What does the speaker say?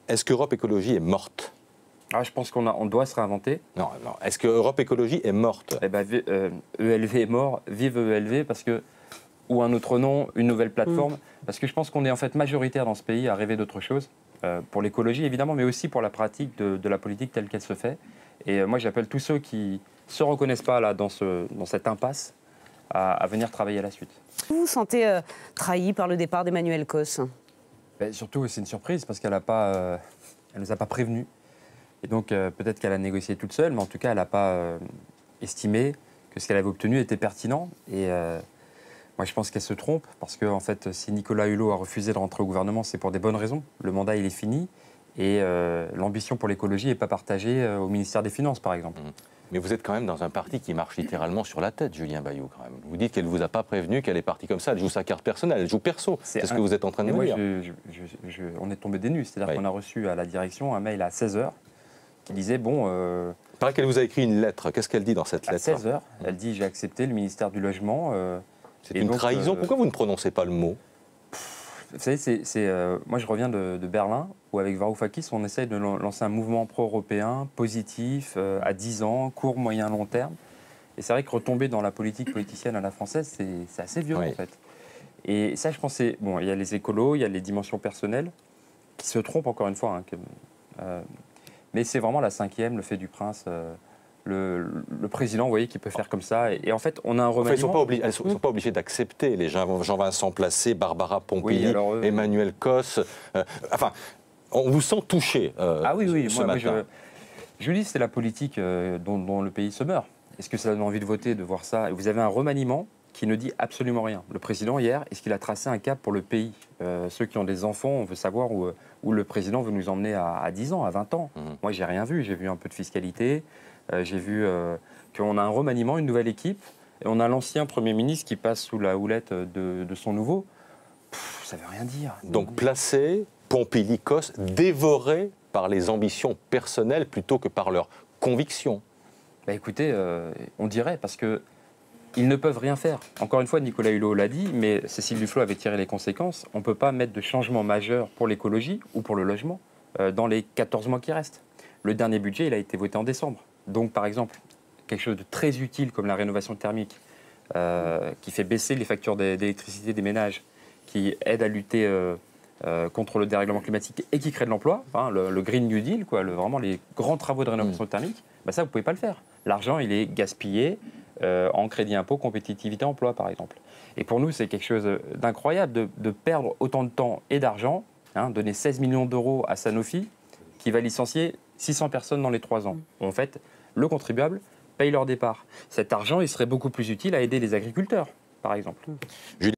Est-ce qu'Europe Écologie est morte? Je pense qu'on doit se réinventer. Non, non. Est-ce que Europe Écologie est morte? Eh ben, ELV est mort, vive ELV, parce que, ou un autre nom, une nouvelle plateforme, parce que je pense qu'on est en fait majoritaire dans ce pays à rêver d'autre chose, pour l'écologie évidemment, mais aussi pour la pratique de la politique telle qu'elle se fait. Et moi j'appelle tous ceux qui ne se reconnaissent pas là, dans cette impasse à venir travailler à la suite. Vous vous sentez trahi par le départ d'Emmanuel Causse? Surtout c'est une surprise parce qu'elle elle nous a pas prévenus. Et donc peut-être qu'elle a négocié toute seule, mais en tout cas elle n'a pas estimé que ce qu'elle avait obtenu était pertinent. Et moi je pense qu'elle se trompe, parce que en fait, si Nicolas Hulot a refusé de rentrer au gouvernement, c'est pour des bonnes raisons. Le mandat il est fini et l'ambition pour l'écologie n'est pas partagée au ministère des Finances par exemple. Mais vous êtes quand même dans un parti qui marche littéralement sur la tête, Julien Bayou, quand même. Vous dites qu'elle ne vous a pas prévenu qu'elle est partie comme ça, elle joue sa carte personnelle, elle joue perso. C'est ce que vous êtes en train de me dire. On est tombé des nues, c'est-à-dire qu'on a reçu à la direction un mail à 16h qui disait, bon... Il paraît qu'elle vous a écrit une lettre. Qu'est-ce qu'elle dit dans cette lettre? À 16h, elle dit, j'ai accepté le ministère du Logement. C'est une trahison. Pourquoi vous ne prononcez pas le mot? Vous savez, moi je reviens de Berlin, où avec Varoufakis, on essaye de lancer un mouvement pro-européen, positif, à 10 ans, court, moyen, long terme. Et c'est vrai que retomber dans la politique politicienne à la française, c'est assez violent en fait. Et ça, je pense, bon, il y a les écolos, il y a les dimensions personnelles, qui se trompent encore une fois. Mais c'est vraiment la cinquième, le fait du prince. Le président, vous voyez, qui peut faire comme ça. Et en fait, on a un remaniement... Enfin, elles ne sont pas obligées d'accepter, les Jean-Vincent Placé, Barbara Pompili, Emmanuel Causse. Enfin, on vous sent touché ce matin. Je vous dis, c'est la politique dont le pays se meurt. Est-ce que ça donne envie de voter, de voir ça? Vous avez un remaniement qui ne dit absolument rien. Le président, hier, est-ce qu'il a tracé un cap pour le pays? Ceux qui ont des enfants, on veut savoir où le président veut nous emmener à 10 ans, à 20 ans. Moi, j'ai rien vu. J'ai vu un peu de fiscalité. J'ai vu qu'on a un remaniement, une nouvelle équipe, et on a l'ancien Premier ministre qui passe sous la houlette de son nouveau. Ça ne veut rien dire. Donc Placé, Pompili, Causse, dévorés par les ambitions personnelles plutôt que par leurs convictions. Écoutez, on dirait, parce qu'ils ne peuvent rien faire. Encore une fois, Nicolas Hulot l'a dit, mais Cécile Duflot avait tiré les conséquences. On ne peut pas mettre de changement majeur pour l'écologie ou pour le logement dans les 14 mois qui restent. Le dernier budget, il a été voté en décembre. Donc, par exemple, quelque chose de très utile comme la rénovation thermique, qui fait baisser les factures d'électricité des ménages, qui aide à lutter contre le dérèglement climatique et qui crée de l'emploi, le Green New Deal, vraiment les grands travaux de rénovation thermique, ça, vous ne pouvez pas le faire. L'argent, il est gaspillé en crédit impôt, compétitivité, emploi, par exemple. Et pour nous, c'est quelque chose d'incroyable de perdre autant de temps et d'argent, donner 16 millions d'euros à Sanofi, qui va licencier 600 personnes dans les 3 ans. En fait, le contribuable paye leur départ. Cet argent, il serait beaucoup plus utile à aider les agriculteurs, par exemple.